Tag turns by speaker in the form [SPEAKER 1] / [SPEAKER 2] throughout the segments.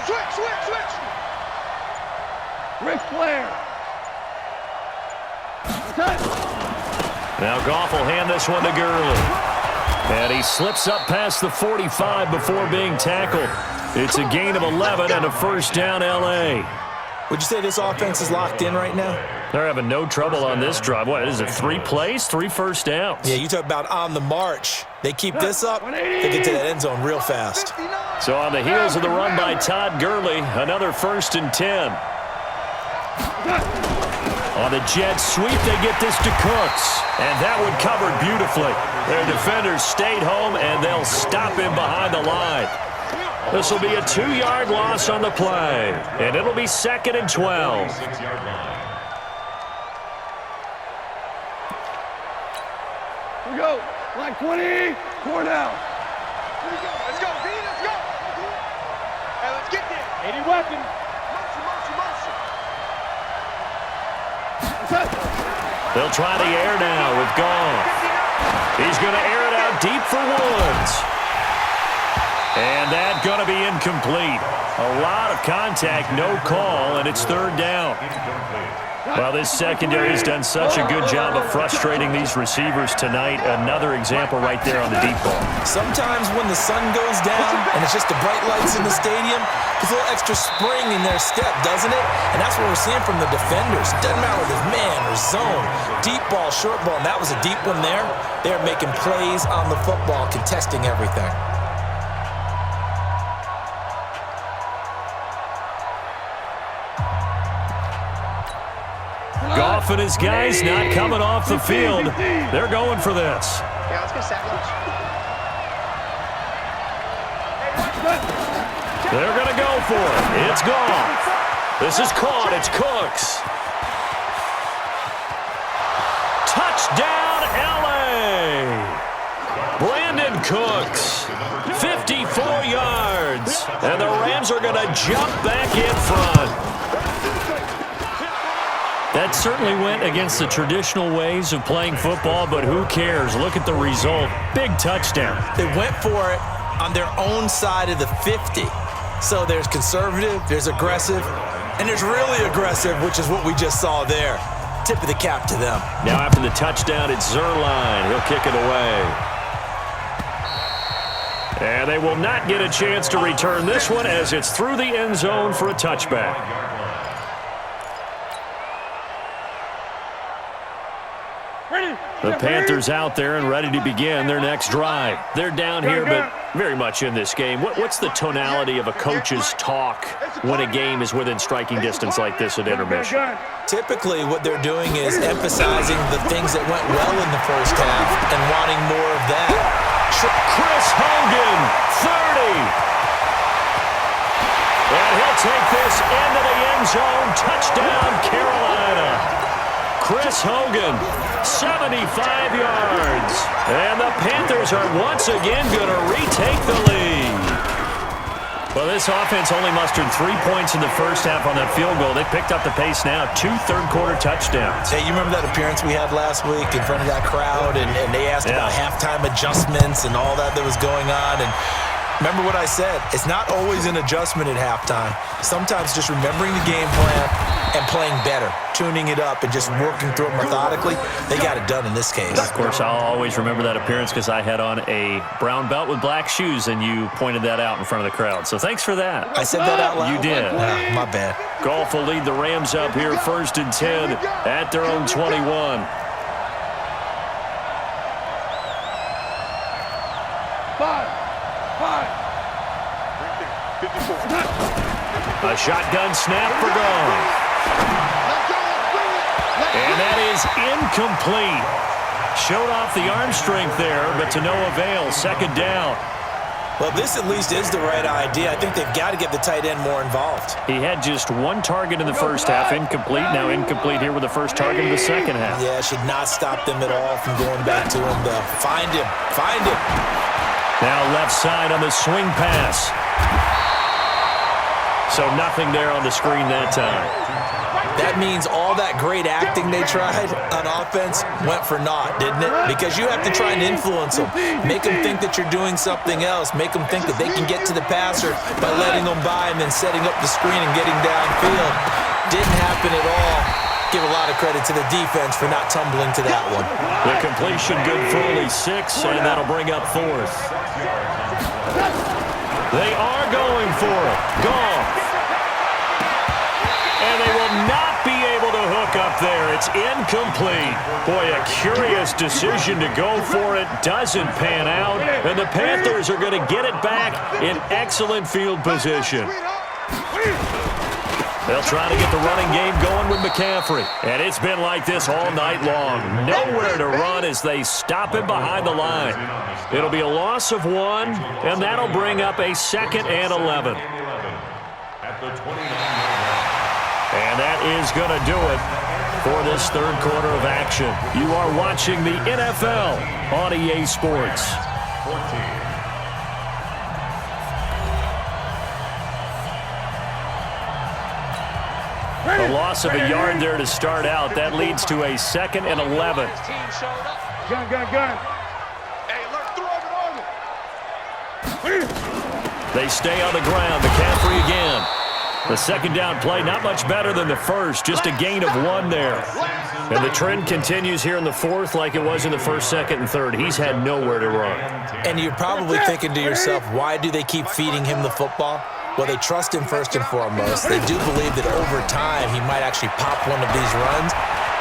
[SPEAKER 1] Switch.
[SPEAKER 2] Ric Flair.
[SPEAKER 3] Now Goff will hand this one to Gurley. And he slips up past the 45 before being tackled. It's a gain of 11 and a first down L.A.
[SPEAKER 4] Would you say this offense is locked in right now?
[SPEAKER 3] They're having no trouble on this drive. What is it, 3 plays, 3 first downs?
[SPEAKER 4] Yeah, you talk about on the march. They keep this up, they get to that end zone real fast.
[SPEAKER 3] So on the heels of the run by Todd Gurley, another 1st and 10. On the jet sweep, they get this to Cooks. And that one covered beautifully. Their defenders stayed home, and they'll stop him behind the line. This will be a 2-yard loss on the play, and it'll be 2nd and 12.
[SPEAKER 2] Here we go. Line 20. 4 down.
[SPEAKER 1] Let's go, D. Let's go. Hey, let's get there.
[SPEAKER 2] 80 weapon.
[SPEAKER 3] They'll try the air now with Goff. He's going to air it out deep for Woods. And that's going to be incomplete. A lot of contact, no call, and it's 3rd down. Well, this secondary has done such a good job of frustrating these receivers tonight. Another example right there on the deep ball.
[SPEAKER 4] Sometimes when the sun goes down and it's just the bright lights in the stadium, there's a little extra spring in their step, doesn't it? And that's what we're seeing from the defenders. Doesn't matter whether it's man or zone, deep ball, short ball, and that was a deep one there. They're making plays on the football, contesting everything.
[SPEAKER 3] Goff and his guys not coming off the field. They're going for this.
[SPEAKER 1] Yeah, let's go sack lunch.
[SPEAKER 3] They're going to go for it. It's Goff. This is caught. It's Cooks. Touchdown, L.A. Brandon Cooks, 54 yards. And the Rams are going to jump back in front. That certainly went against the traditional ways of playing football, but who cares? Look at the result. Big touchdown.
[SPEAKER 4] They went for it on their own side of the 50. So there's conservative, there's aggressive, and there's really aggressive, which is what we just saw there. Tip of the cap to them.
[SPEAKER 3] Now after the touchdown, it's Zerline. He'll kick it away. And they will not get a chance to return this one as it's through the end zone for a touchback. The Panthers out there and ready to begin their next drive. They're down here, but very much in this game. What's the tonality of a coach's talk when a game is within striking distance like this at intermission?
[SPEAKER 4] Typically, what they're doing is emphasizing the things that went well in the first half and wanting more of that.
[SPEAKER 3] Chris Hogan, 30. And he'll take this into the end zone. Touchdown, Carolina. Chris Hogan, 75 yards. And the Panthers are once again going to retake the lead. Well, this offense only mustered 3 points in the first half on that field goal. They picked up the pace now. 2 third-quarter touchdowns.
[SPEAKER 4] Hey, you remember that appearance we had last week in front of that crowd, and they asked about halftime adjustments and all that was going on, and remember what I said. It's not always an adjustment at halftime. Sometimes just remembering the game plan and playing better, tuning it up and just working through it methodically. They got it done in this case.
[SPEAKER 3] Of course, I'll always remember that appearance because I had on a brown belt with black shoes, and you pointed that out in front of the crowd. So thanks for that.
[SPEAKER 4] I said that out loud?
[SPEAKER 3] You did.
[SPEAKER 4] My bad.
[SPEAKER 3] Goff will lead the Rams up here 1st and 10 at their own 21. A shotgun snap for Goff. And that is incomplete. Showed off the arm strength there, but to no avail. 2nd down.
[SPEAKER 4] Well, this at least is the right idea. I think they've got to get the tight end more involved.
[SPEAKER 3] He had just 1 target in the first half, incomplete. Now incomplete here with the first target in the second half.
[SPEAKER 4] Yeah, should not stop them at all from going back to him. Find him. Find him.
[SPEAKER 3] Now left side on the swing pass. So nothing there on the screen that time.
[SPEAKER 4] That means all that great acting they tried on offense went for naught, didn't it? Because you have to try and influence them. Make them think that you're doing something else. Make them think that they can get to the passer by letting them by and then setting up the screen and getting downfield. Didn't happen at all. Give a lot of credit to the defense for not tumbling to that one.
[SPEAKER 3] The completion good for only 6, and that'll bring up 4th. They are going for it. Goff. And they will not be able to hook up there. It's incomplete. Boy, a curious decision to go for it. Doesn't pan out. And the Panthers are going to get it back in excellent field position. They'll try to get the running game going with McCaffrey. And it's been like this all night long. Nowhere to run as they stop him behind the line. It'll be a loss of 1, and that'll bring up a 2nd and 11. And that is going to do it for this third quarter of action. You are watching the NFL on EA Sports. A loss of a yard there to start out. That leads to a 2nd and 11.
[SPEAKER 2] Gun.
[SPEAKER 1] Hey, look, throw it.
[SPEAKER 3] They stay on the ground. McCaffrey again. The second down play, not much better than the first. Just a gain of 1 there. And the trend continues here in the 4th like it was in the 1st, 2nd, and 3rd. He's had nowhere to run.
[SPEAKER 4] And you're probably thinking to yourself, why do they keep feeding him the football? Well, they trust him first and foremost. They do believe that over time he might actually pop one of these runs.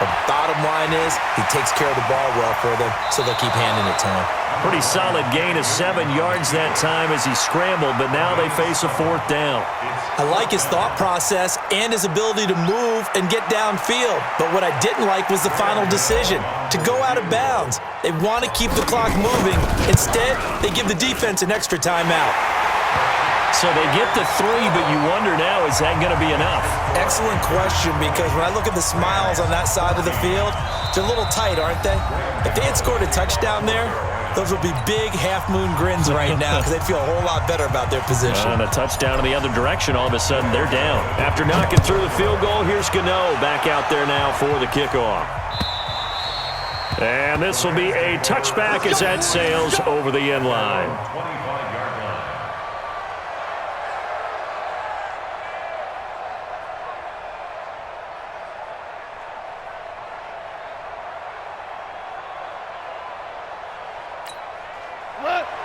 [SPEAKER 4] The bottom line is he takes care of the ball well for them, so they'll keep handing it to him.
[SPEAKER 3] Pretty solid gain of 7 yards that time as he scrambled, but now they face a 4th down.
[SPEAKER 4] I like his thought process and his ability to move and get downfield. But what I didn't like was the final decision, to go out of bounds. They want to keep the clock moving. Instead, they give the defense an extra timeout.
[SPEAKER 3] So they get the 3, but you wonder now, is that going to be enough?
[SPEAKER 4] Excellent question, because when I look at the smiles on that side of the field, they're a little tight, aren't they? If they had scored a touchdown there, those would be big half-moon grins right now because they'd feel a whole lot better about their position.
[SPEAKER 3] And a touchdown in the other direction, all of a sudden they're down. After knocking through the field goal, here's Gano back out there now for the kickoff. And this will be a touchback as that sails over the end line.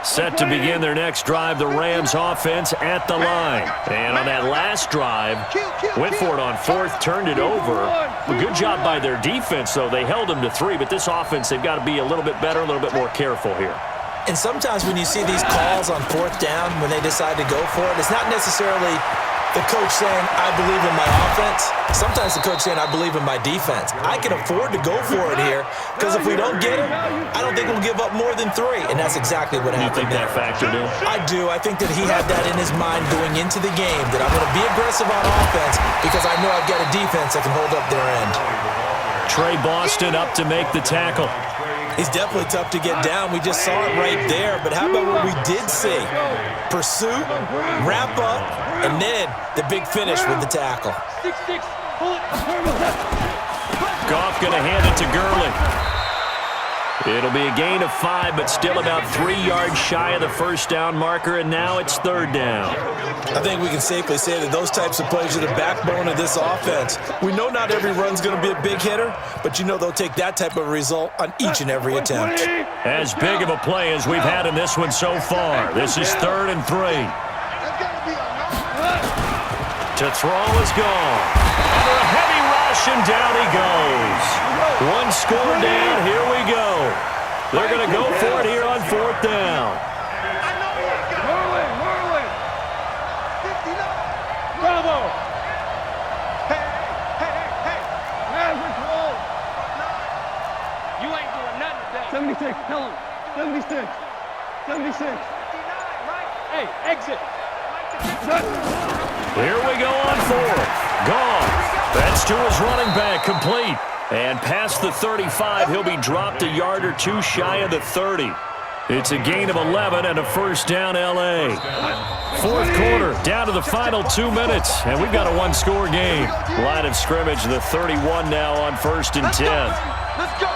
[SPEAKER 3] Set to begin their next drive, the Rams offense at the line. And on that last drive, went for it on 4th, turned it over. A good job by their defense, though. They held them to 3, but this offense, they've got to be a little bit better, a little bit more careful here.
[SPEAKER 4] And sometimes when you see these calls on 4th down, when they decide to go for it, it's not necessarily the coach saying, I believe in my offense. Sometimes the coach saying, I believe in my defense. I can afford to go for it here because if we don't get him, I don't think we'll give up more than 3. And that's exactly what happened.
[SPEAKER 3] You think that factored in?
[SPEAKER 4] I do. I think that he had that in his mind going into the game, that I'm going to be aggressive on offense because I know I've got a defense that can hold up their end.
[SPEAKER 3] Trey Boston up to make the tackle.
[SPEAKER 4] He's definitely tough to get down. We just saw it right there. But how about what we did see? Pursuit, wrap up, and then the big finish with the tackle.
[SPEAKER 3] Goff going to hand it to Gurley. It'll be a gain of 5, but still about 3 yards shy of the first down marker, and now it's 3rd down.
[SPEAKER 4] I think we can safely say that those types of plays are the backbone of this offense. We know not every run's going to be a big hitter, but you know they'll take that type of result on each and every attempt.
[SPEAKER 3] As big of a play as we've had in this one so far. This is 3rd and 3. To throw is gone. Under a heavy rush, and down he goes. 1 score down, here we go. They're going to go for it here on 4th down.
[SPEAKER 2] Bravo!
[SPEAKER 1] Hey!
[SPEAKER 2] You ain't doing nothing today. 76, tell him. 76. 76. Hey, exit.
[SPEAKER 3] Here we go on 4th. Gone. That's to his running back, complete. And past the 35, he'll be dropped a yard or 2 shy of the 30. It's a gain of 11 and a first down, L.A. Fourth quarter, down to the final 2 minutes, and we've got a one-score game. Line of scrimmage, the 31 now on 1st and 10.
[SPEAKER 1] Let's go.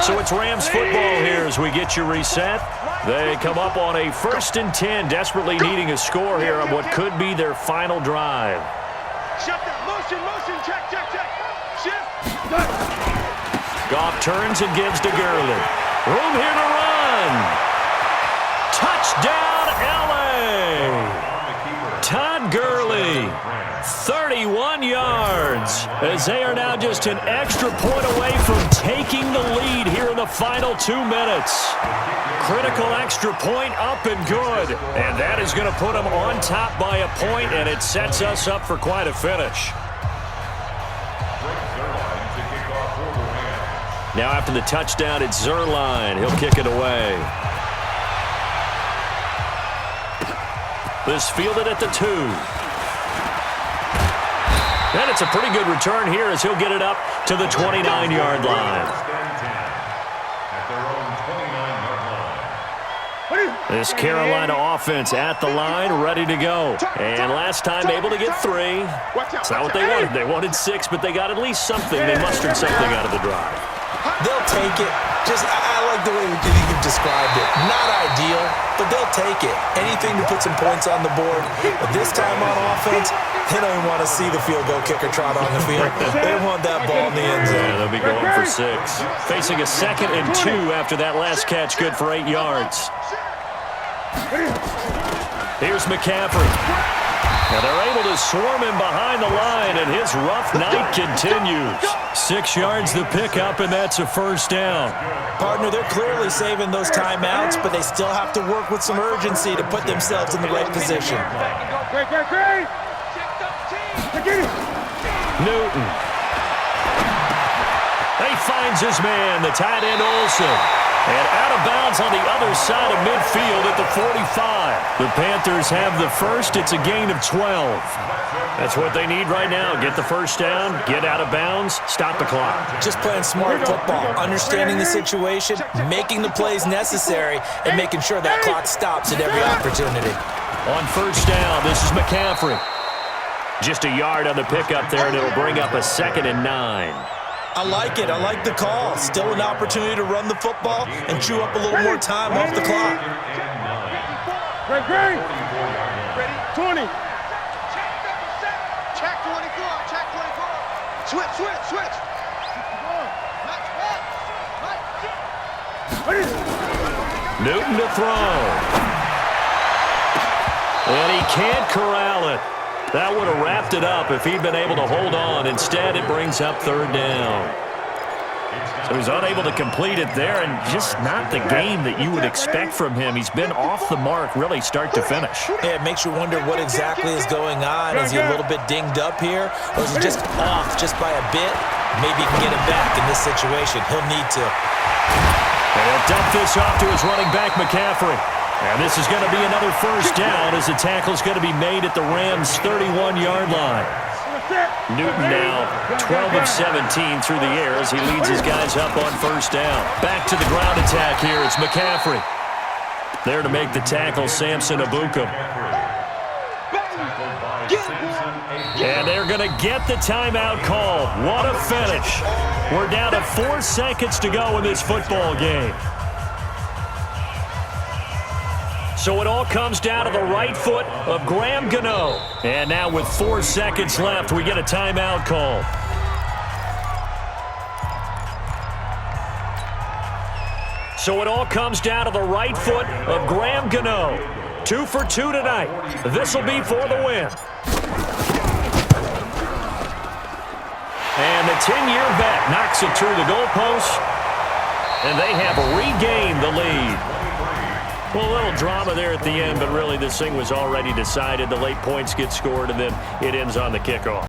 [SPEAKER 3] So it's Rams football here as we get you reset. They come up on a 1st and 10, desperately needing a score here on what could be their final drive.
[SPEAKER 1] Shift that. Motion. Check. Shift.
[SPEAKER 3] Goff turns and gives to Gurley. Room here to run. Touchdown, L.A. Todd Gurley, 31 yards, as they are now just an extra point away from taking the lead here in the final 2 minutes. Critical extra point up and good, and that is going to put them on top by a point, and it sets us up for quite a finish. Now after the touchdown, it's Zerline. He'll kick it away. This fielded at the 2. And it's a pretty good return here as he'll get it up to the 29-yard line. This Carolina offense at the line, ready to go. And last time able to get 3. It's not what they wanted. They wanted 6, but they got at least something. They mustered something out of the drive.
[SPEAKER 4] They'll take it. I like the way you described it. Not ideal, but they'll take it. Anything to put some points on the board. But this time on offense, they don't even want to see the field goal kicker trot on the field. They want that ball in the end zone.
[SPEAKER 3] Yeah, they'll be going for 6. Facing a 2nd and 2 after that last catch, good for 8 yards. Here's McCaffrey. Now they're able to swarm him behind the line, and his rough night continues. 6 yards the pickup, and that's a first down.
[SPEAKER 4] Partner, they're clearly saving those timeouts, but they still have to work with some urgency to put themselves in the right position.
[SPEAKER 3] Newton. He finds his man, the tight end Olsen. And out of bounds on the other side of midfield at the 45. The Panthers have the first. It's a gain of 12. That's what they need right now. Get the first down, get out of bounds, stop the clock.
[SPEAKER 4] Just playing smart football, understanding the situation, making the plays necessary, and making sure that clock stops at every opportunity.
[SPEAKER 3] On first down, this is McCaffrey. Just a yard on the pickup there, and it'll bring up a 2nd and 9.
[SPEAKER 4] I like it. I like the call. Still an opportunity to run the football and chew up a little more time off the clock.
[SPEAKER 2] Ready. 20.
[SPEAKER 1] Check 24. Switch.
[SPEAKER 3] Newton to throw. And he can't corral it. That would have wrapped it up if he'd been able to hold on. Instead, it brings up 3rd down. So he's unable to complete it there, and just not the game that you would expect from him. He's been off the mark, really, start to finish.
[SPEAKER 4] Yeah, it makes you wonder what exactly is going on. Is he a little bit dinged up here, or is he just off just by a bit? Maybe he can get it back in this situation. He'll need to.
[SPEAKER 3] And he'll dump this off to his running back, McCaffrey. And this is going to be another first down as the tackle's going to be made at the Rams' 31-yard line. Newton now 12 of 17 through the air as he leads his guys up on first down. Back to the ground attack here. It's McCaffrey. There to make the tackle, Samson Abukum. And they're going to get the timeout called. What a finish. We're down to 4 seconds to go in this football game. So it all comes down to the right foot of Graham Gano. And now with 4 seconds left, we get a timeout call. So it all comes down to the right foot of Graham Gano. 2 for 2 tonight. This will be for the win. And the 10-year vet knocks it through the goalpost. And they have regained the lead. Well, a little drama there at the end, but really this thing was already decided. The late points get scored, and then it ends on the kickoff.